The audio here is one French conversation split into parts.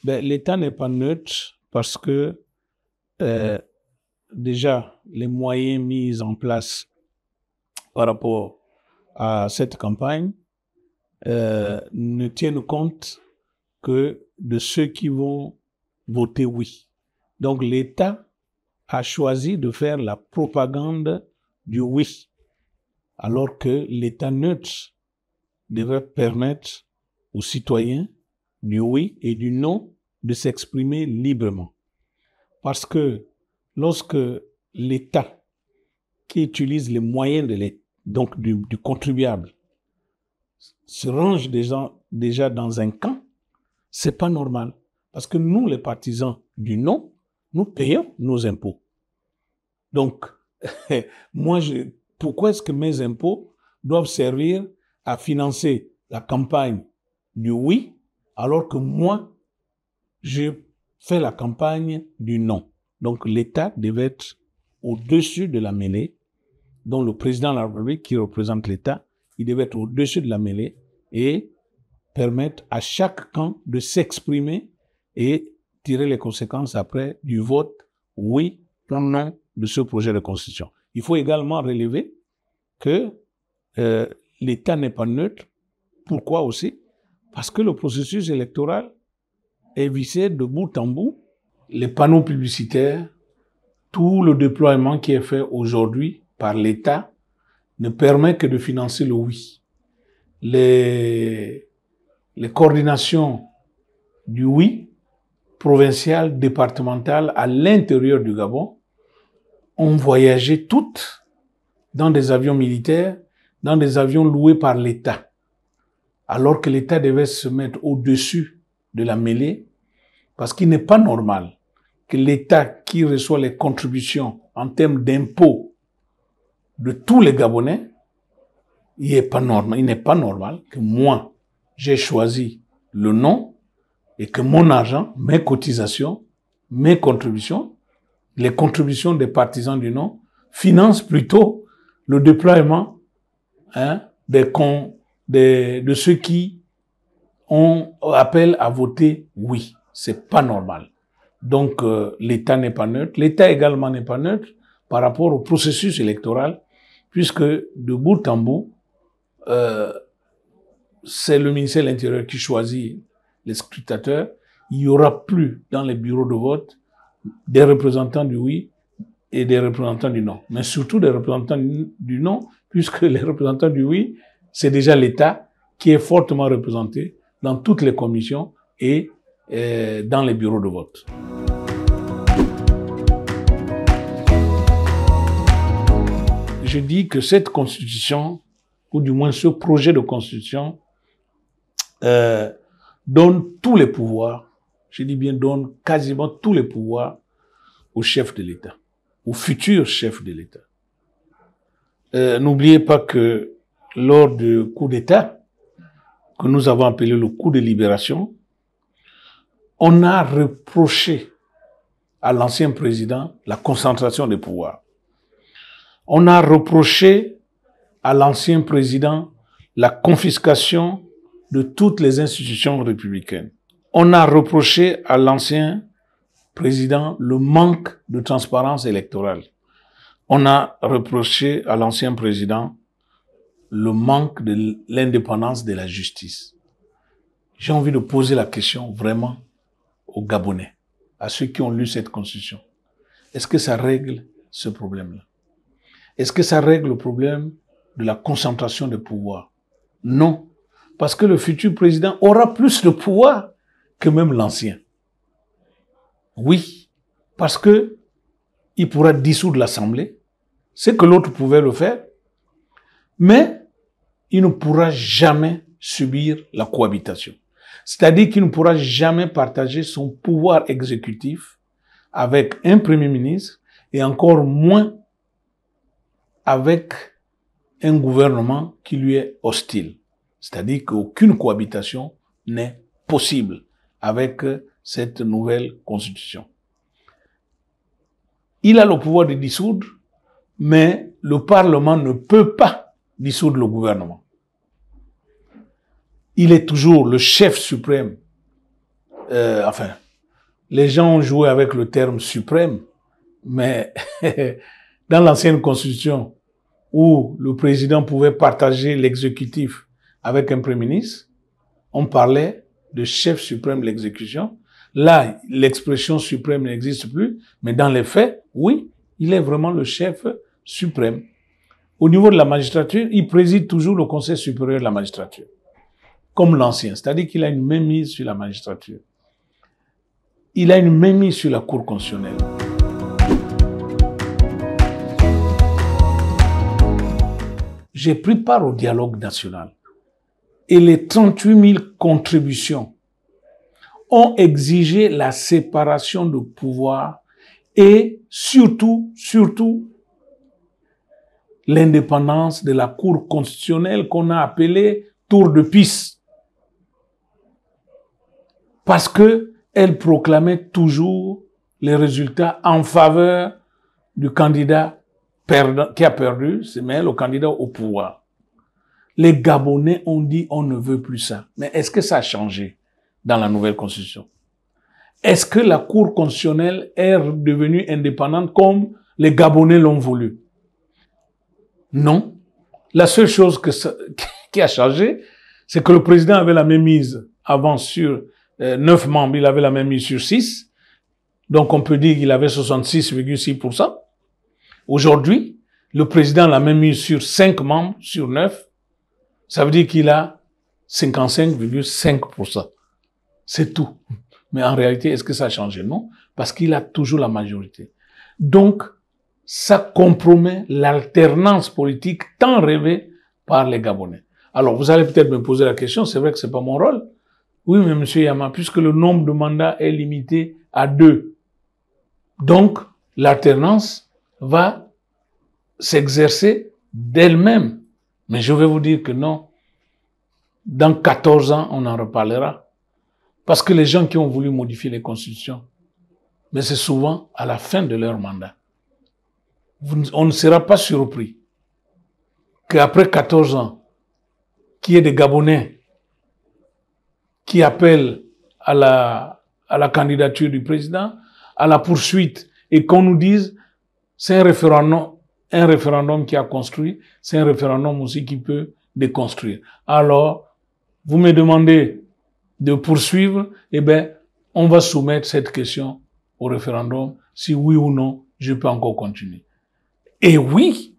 Ben, l'État n'est pas neutre parce que déjà les moyens mis en place par rapport à cette campagne ne tiennent compte que de ceux qui vont voter oui. Donc l'État a choisi de faire la propagande du oui, alors que l'État neutre devrait permettre aux citoyens du oui et du non de s'exprimer librement. Parce que lorsque l'État qui utilise les moyens de l'État, donc du contribuable, se range déjà dans un camp, c'est pas normal. Parce que nous, les partisans du non, nous payons nos impôts. Donc, pourquoi est-ce que mes impôts doivent servir à financer la campagne du oui, alors que moi, je fais la campagne du non? Donc, l'État devait être au-dessus de la mêlée, dont le président de la République, qui représente l'État, il devait être au-dessus de la mêlée et permettre à chaque camp de s'exprimer et tirer les conséquences après du vote oui ou non de ce projet de constitution. Il faut également relever que l'État n'est pas neutre. Pourquoi aussi? Parce que le processus électoral est vissé de bout en bout. Les panneaux publicitaires, tout le déploiement qui est fait aujourd'hui par l'État ne permet que de financer le oui. Les coordinations du oui, provinciales, départementales, à l'intérieur du Gabon, ont voyagé toutes dans des avions militaires, dans des avions loués par l'État. Alors que l'État devait se mettre au-dessus de la mêlée, parce qu'il n'est pas normal que l'État qui reçoit les contributions en termes d'impôts de tous les Gabonais, il n'est pas normal que moi, j'ai choisi le non et que mon argent, mes cotisations, mes contributions, les contributions des partisans du non, financent plutôt le déploiement de ceux qui appellent à voter oui. C'est pas normal. Donc, l'État n'est pas neutre. L'État également n'est pas neutre par rapport au processus électoral, puisque de bout en bout, c'est le ministère de l'Intérieur qui choisit les scrutateurs. Il n'y aura plus dans les bureaux de vote des représentants du oui et des représentants du non. Mais surtout des représentants du non, puisque les représentants du oui, c'est déjà l'État qui est fortement représenté dans toutes les commissions et dans les bureaux de vote. Je dis que cette constitution, ou du moins ce projet de constitution, donne tous les pouvoirs, je dis bien donne quasiment tous les pouvoirs au chef de l'État, au futur chef de l'État. N'oubliez pas que lors du coup d'État, que nous avons appelé le coup de libération, on a reproché à l'ancien président la concentration des pouvoirs. On a reproché à l'ancien président la confiscation de toutes les institutions républicaines. On a reproché à l'ancien président le manque de transparence électorale. On a reproché à l'ancien président le manque de l'indépendance de la justice. J'ai envie de poser la question vraiment aux Gabonais, à ceux qui ont lu cette constitution. Est-ce que ça règle ce problème-là? Est-ce que ça règle le problème de la concentration de pouvoir? Non, parce que le futur président aura plus de pouvoir que même l'ancien. Oui, parce que il pourra dissoudre l'Assemblée, c'est que l'autre pouvait le faire, mais il ne pourra jamais subir la cohabitation. C'est-à-dire qu'il ne pourra jamais partager son pouvoir exécutif avec un premier ministre et encore moins avec un gouvernement qui lui est hostile. C'est-à-dire qu'aucune cohabitation n'est possible avec cette nouvelle constitution. il a le pouvoir de dissoudre, mais le Parlement ne peut pas dissoudre le gouvernement. Il est toujours le chef suprême. Enfin, les gens ont joué avec le terme suprême, mais dans l'ancienne constitution, où le président pouvait partager l'exécutif avec un premier ministre, on parlait de chef suprême de l'exécution. Là, l'expression suprême n'existe plus, mais dans les faits, oui, il est vraiment le chef suprême. Au niveau de la magistrature, il préside toujours le Conseil supérieur de la magistrature, comme l'ancien, c'est-à-dire qu'il a une mainmise sur la magistrature. Il a une mainmise sur la Cour constitutionnelle. J'ai pris part au dialogue national et les 38 000 contributions ont exigé la séparation de pouvoir et surtout, l'indépendance de la Cour constitutionnelle qu'on a appelée tour de piste. Parce que elle proclamait toujours les résultats en faveur du candidat qui a perdu, c'est même le candidat au pouvoir. Les Gabonais ont dit on ne veut plus ça. Mais est-ce que ça a changé dans la nouvelle constitution? Est-ce que la Cour constitutionnelle est devenue indépendante comme les Gabonais l'ont voulu? Non. La seule chose qui a changé, c'est que le président avait la même mise avant sur 9 membres, il avait la même mise sur 6. Donc on peut dire qu'il avait 66,6%. Aujourd'hui, le président a la même mise sur 5 membres sur 9. Ça veut dire qu'il a 55,5%. C'est tout. Mais en réalité, est-ce que ça a changé? Non, parce qu'il a toujours la majorité. Donc, ça compromet l'alternance politique tant rêvée par les Gabonais. Alors, vous allez peut-être me poser la question, c'est vrai que c'est pas mon rôle. Oui, mais monsieur Yama, puisque le nombre de mandats est limité à 2. Donc, l'alternance va s'exercer d'elle-même. Mais je vais vous dire que non. Dans 14 ans, on en reparlera. Parce que les gens qui ont voulu modifier les constitutions, mais c'est souvent à la fin de leur mandat. On ne sera pas surpris qu'après 14 ans, qu'il y ait des Gabonais qui appellent à la candidature du président, à la poursuite, et qu'on nous dise c'est un référendum qui a construit, c'est un référendum aussi qui peut déconstruire. Alors, vous me demandez de poursuivre, eh bien, on va soumettre cette question au référendum, si oui ou non, je peux encore continuer. Et oui,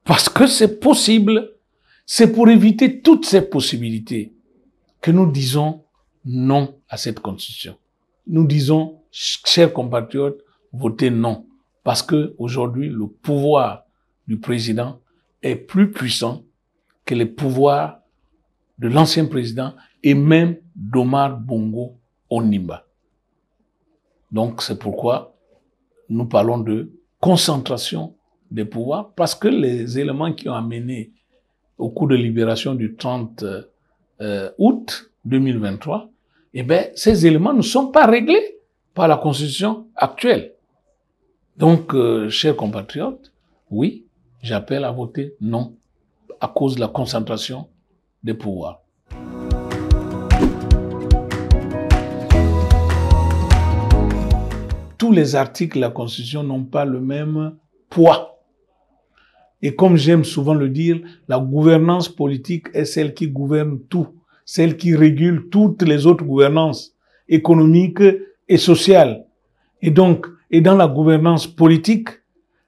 parce que c'est possible, c'est pour éviter toutes ces possibilités que nous disons non à cette constitution. Nous disons, chers compatriotes, votez non. Parce que aujourd'hui, le pouvoir du président est plus puissant que les pouvoirs de l'ancien président et même d'Omar Bongo Ondimba. Donc, c'est pourquoi nous parlons de concentration des pouvoirs, parce que les éléments qui ont amené au coup de libération du 30 août 2023, eh bien, ces éléments ne sont pas réglés par la Constitution actuelle. Donc, chers compatriotes, oui, j'appelle à voter non, à cause de la concentration des pouvoirs. Tous les articles de la Constitution n'ont pas le même poids. Et comme j'aime souvent le dire, la gouvernance politique est celle qui gouverne tout, celle qui régule toutes les autres gouvernances économiques et sociales. Et donc, dans la gouvernance politique,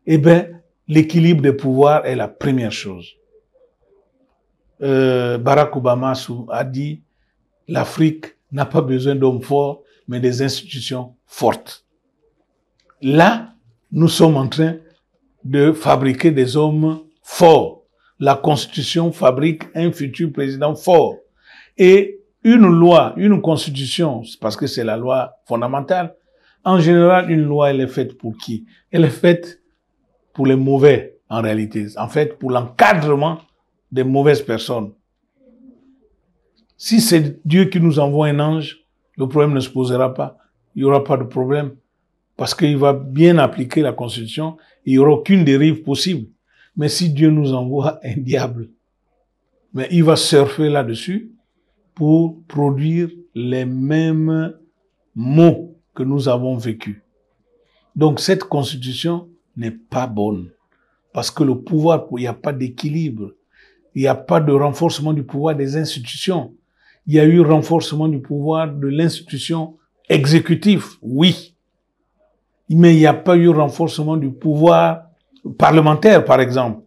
eh ben, l'équilibre des pouvoirs est la première chose. Barack Obama a dit, l'Afrique n'a pas besoin d'hommes forts, mais des institutions fortes. Là, nous sommes en train de fabriquer des hommes forts. La Constitution fabrique un futur président fort. Et une loi, une Constitution, parce que c'est la loi fondamentale, en général, une loi, elle est faite pour qui? Elle est faite pour les mauvais, en réalité. En fait, pour l'encadrement des mauvaises personnes. Si c'est Dieu qui nous envoie un ange, le problème ne se posera pas. Il n'y aura pas de problème. parce qu'il va bien appliquer la Constitution, il n'y aura aucune dérive possible. Mais si Dieu nous envoie un diable, mais il va surfer là-dessus pour produire les mêmes maux que nous avons vécus. Donc cette Constitution n'est pas bonne, parce que le pouvoir, il n'y a pas d'équilibre, il n'y a pas de renforcement du pouvoir des institutions. Il y a eu renforcement du pouvoir de l'institution exécutive, oui. Mais il n'y a pas eu renforcement du pouvoir parlementaire, par exemple.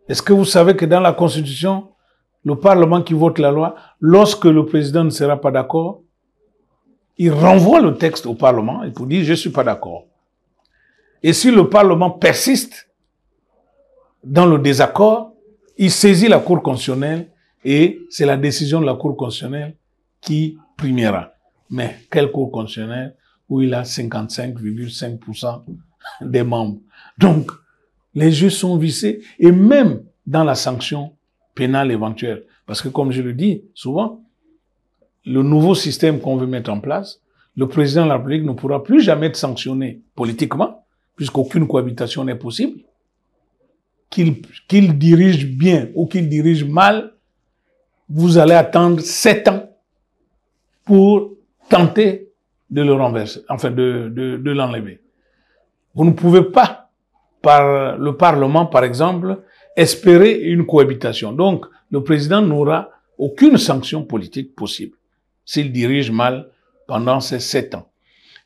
Est-ce que vous savez que dans la Constitution, le Parlement qui vote la loi, lorsque le président ne sera pas d'accord, il renvoie le texte au Parlement et pour dire « je ne suis pas d'accord ». Et si le Parlement persiste dans le désaccord, il saisit la Cour constitutionnelle et c'est la décision de la Cour constitutionnelle qui primera. Mais quelle Cour constitutionnelle où il a 55,5% des membres. Donc, les juges sont viciés et même dans la sanction pénale éventuelle. Parce que comme je le dis souvent, le nouveau système qu'on veut mettre en place, le président de la République ne pourra plus jamais être sanctionné politiquement, puisqu'aucune cohabitation n'est possible. Qu'il dirige bien ou qu'il dirige mal, vous allez attendre 7 ans pour tenter de le renverser, enfin de l'enlever. Vous ne pouvez pas, par le Parlement par exemple, espérer une cohabitation. Donc, le président n'aura aucune sanction politique possible s'il dirige mal pendant ces 7 ans.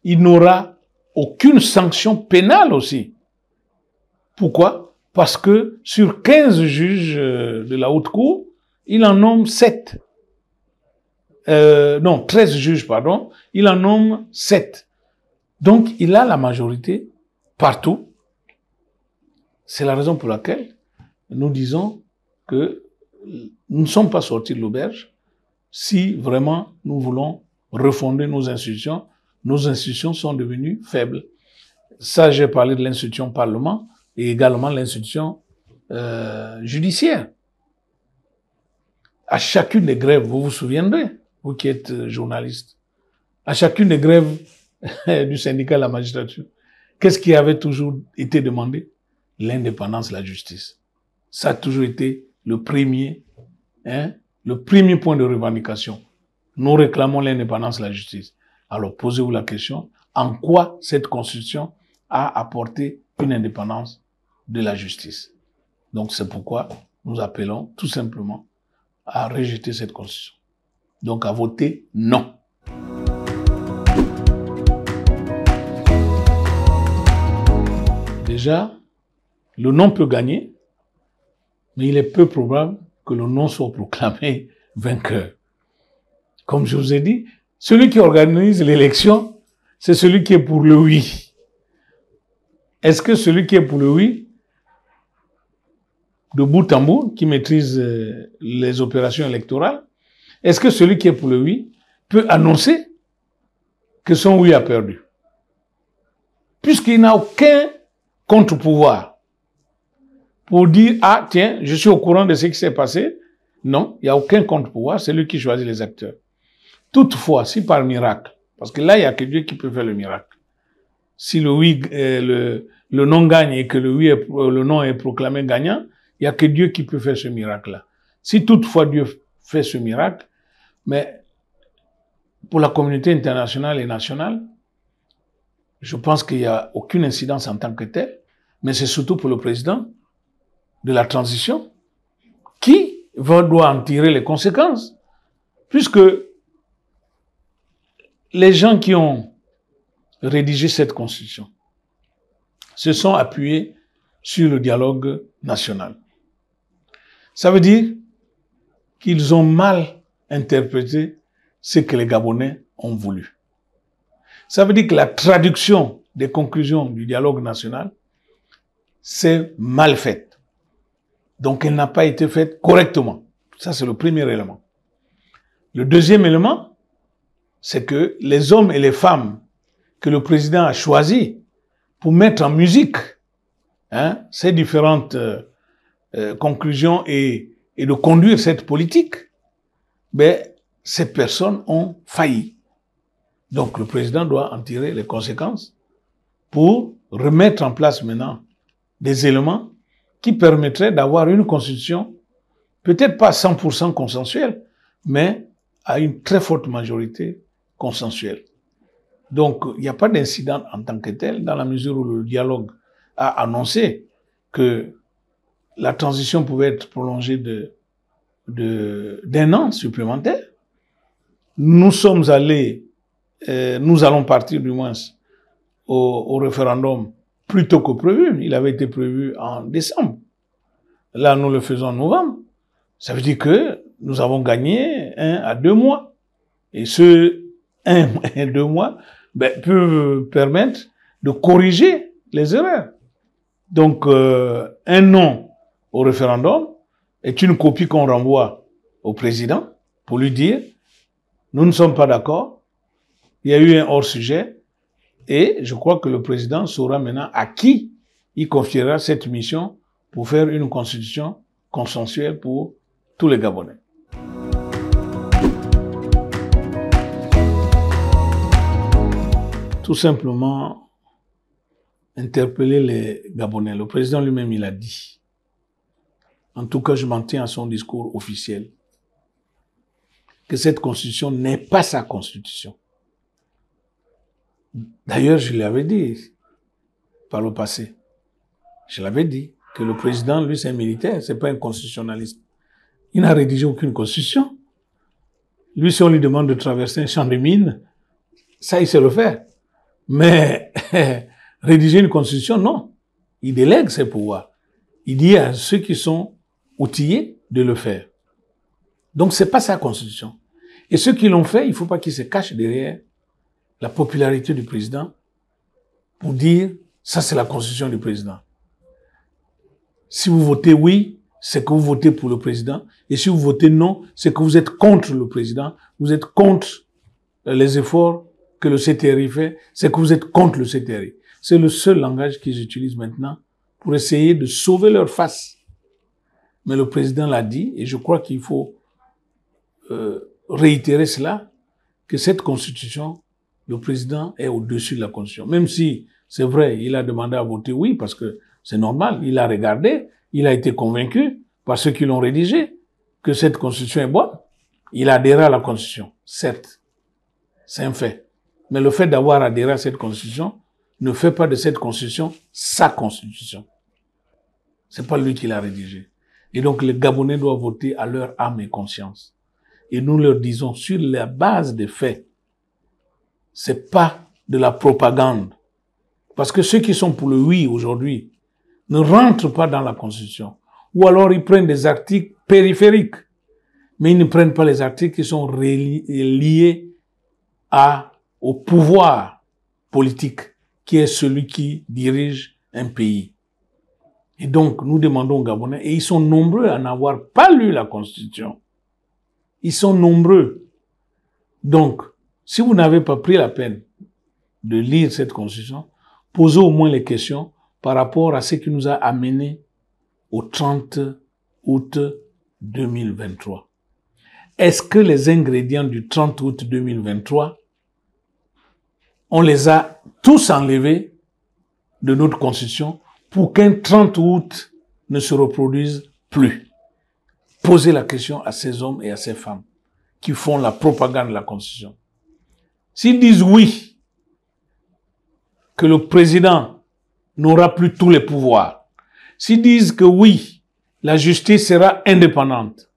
Il n'aura aucune sanction pénale aussi. Pourquoi? Parce que sur 15 juges de la haute cour, il en nomme 7. Non, 13 juges, pardon. Il en nomme 7. Donc, il a la majorité partout. C'est la raison pour laquelle nous disons que nous ne sommes pas sortis de l'auberge si vraiment nous voulons refonder nos institutions. Nos institutions sont devenues faibles. Ça, j'ai parlé de l'institution Parlement et également l'institution judiciaire. À chacune des grèves, vous vous souviendrez, vous qui êtes journaliste, à chacune des grèves du syndicat de la magistrature, qu'est-ce qui avait toujours été demandé? L'indépendance de la justice. Ça a toujours été le premier point de revendication. Nous réclamons l'indépendance de la justice. Alors posez-vous la question, en quoi cette Constitution a apporté une indépendance de la justice? Donc c'est pourquoi nous appelons tout simplement à rejeter cette Constitution. Donc à voter non. Déjà, le non peut gagner, mais il est peu probable que le non soit proclamé vainqueur. Comme je vous ai dit, celui qui organise l'élection, c'est celui qui est pour le oui. Est-ce que celui qui est pour le oui, de bout en bout, qui maîtrise les opérations électorales, est-ce que celui qui est pour le oui peut annoncer que son oui a perdu? Puisqu'il n'a aucun contre-pouvoir pour dire « Ah, tiens, je suis au courant de ce qui s'est passé ». Non, il n'y a aucun contre-pouvoir, c'est lui qui choisit les acteurs. Toutefois, si par miracle, parce que là, il n'y a que Dieu qui peut faire le miracle, si le oui, le non gagne et que le non est proclamé gagnant, il n'y a que Dieu qui peut faire ce miracle-là. Si toutefois Dieu fait ce miracle, mais pour la communauté internationale et nationale, je pense qu'il n'y a aucune incidence en tant que telle, mais c'est surtout pour le président de la transition qui doit en tirer les conséquences. Puisque les gens qui ont rédigé cette constitution se sont appuyés sur le dialogue national. Ça veut dire qu'ils ont mal interprété ce que les Gabonais ont voulu. Ça veut dire que la traduction des conclusions du dialogue national, c'est mal faite. Donc, elle n'a pas été faite correctement. Ça, c'est le premier élément. Le deuxième élément, c'est que les hommes et les femmes que le président a choisis pour mettre en musique ces différentes conclusions et de conduire cette politique, ben, ces personnes ont failli. Donc, le président doit en tirer les conséquences pour remettre en place maintenant des éléments qui permettraient d'avoir une constitution, peut-être pas 100% consensuelle, mais à une très forte majorité consensuelle. Donc, il n'y a pas d'incident en tant que tel, dans la mesure où le dialogue a annoncé que la transition pouvait être prolongée d'un an supplémentaire. Nous allons partir du moins au référendum plus tôt que prévu. Il avait été prévu en décembre. Là, nous le faisons en novembre. Ça veut dire que nous avons gagné 1 à 2 mois. Et ce 1 à 2 mois peuvent permettre de corriger les erreurs. Donc, un non au référendum est une copie qu'on renvoie au président pour lui dire « Nous ne sommes pas d'accord, il y a eu un hors-sujet » et je crois que le président saura maintenant à qui il confiera cette mission pour faire une constitution consensuelle pour tous les Gabonais. Tout simplement interpeller les Gabonais. Le président lui-même, il a dit. En tout cas, je m'en tiens à son discours officiel. Que cette constitution n'est pas sa constitution. D'ailleurs, je l'avais dit par le passé. Je l'avais dit que le président, lui, c'est un militaire, c'est pas un constitutionnaliste. Il n'a rédigé aucune constitution. Lui, si on lui demande de traverser un champ de mines, ça, il sait le faire. Mais rédiger une constitution, non. Il délègue ses pouvoirs. Il dit à ceux qui sont outillés de le faire. Donc, c'est pas sa constitution. Et ceux qui l'ont fait, il faut pas qu'ils se cachent derrière la popularité du président pour dire, ça c'est la constitution du président. Si vous votez oui, c'est que vous votez pour le président. Et si vous votez non, c'est que vous êtes contre le président. Vous êtes contre les efforts que le CTRI fait. C'est que vous êtes contre le CTRI. C'est le seul langage qu'ils utilisent maintenant pour essayer de sauver leur face. Mais le président l'a dit, et je crois qu'il faut réitérer cela, que cette constitution, le président est au-dessus de la constitution. Même si, c'est vrai, il a demandé à voter oui, parce que c'est normal, il a regardé, il a été convaincu par ceux qui l'ont rédigé que cette constitution est bonne. Il a adhéré à la constitution, certes, c'est un fait. Mais le fait d'avoir adhéré à cette constitution ne fait pas de cette constitution sa constitution. C'est pas lui qui l'a rédigée. Et donc les Gabonais doivent voter à leur âme et conscience. Et nous leur disons, sur la base des faits, c'est pas de la propagande. Parce que ceux qui sont pour le oui aujourd'hui ne rentrent pas dans la Constitution. Ou alors ils prennent des articles périphériques. Mais ils ne prennent pas les articles qui sont liés au pouvoir politique, qui est celui qui dirige un pays. Et donc, nous demandons aux Gabonais, et ils sont nombreux à n'avoir pas lu la Constitution. Ils sont nombreux. Donc, si vous n'avez pas pris la peine de lire cette Constitution, posez au moins les questions par rapport à ce qui nous a amenés au 30 août 2023. Est-ce que les ingrédients du 30 août 2023, on les a tous enlevés de notre Constitution pour qu'un 30 août ne se reproduise plus? Posez la question à ces hommes et à ces femmes qui font la propagande de la Constitution. S'ils disent oui, que le président n'aura plus tous les pouvoirs, s'ils disent que oui, la justice sera indépendante,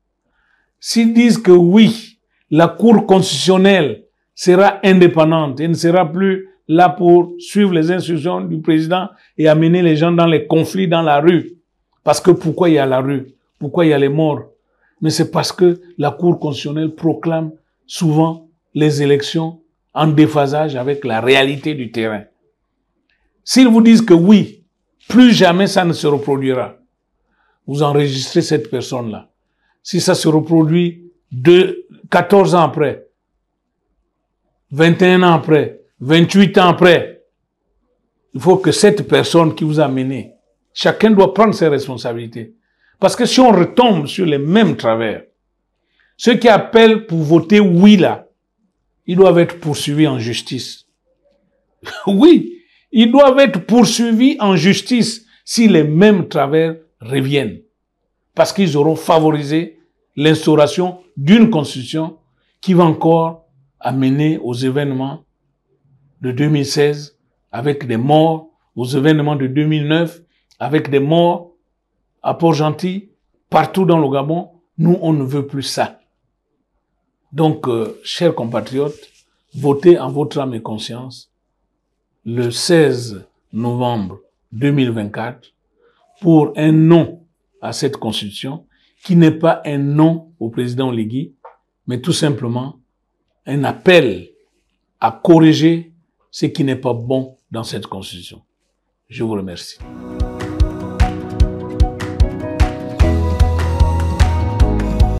s'ils disent que oui, la Cour constitutionnelle sera indépendante et ne sera plus là pour suivre les instructions du président et amener les gens dans les conflits dans la rue. Parce que pourquoi il y a la rue? Pourquoi il y a les morts? Mais c'est parce que la Cour constitutionnelle proclame souvent les élections en déphasage avec la réalité du terrain. S'ils vous disent que oui, plus jamais ça ne se reproduira, vous enregistrez cette personne-là. Si ça se reproduit 14 ans après, 21 ans après, 28 ans après, il faut que cette personne qui vous a mené, chacun doit prendre ses responsabilités. Parce que si on retombe sur les mêmes travers, ceux qui appellent pour voter oui là, ils doivent être poursuivis en justice. Oui, Ils doivent être poursuivis en justice si les mêmes travers reviennent. Parce qu'ils auront favorisé l'instauration d'une constitution qui va encore amener aux événements de 2016 avec des morts, aux événements de 2009 avec des morts à Port-Gentil, partout dans le Gabon. Nous, on ne veut plus ça. Donc, chers compatriotes, votez en votre âme et conscience le 16 novembre 2024 pour un non à cette constitution qui n'est pas un non au président Oligui, mais tout simplement un appel à corriger ce qui n'est pas bon dans cette constitution. Je vous remercie.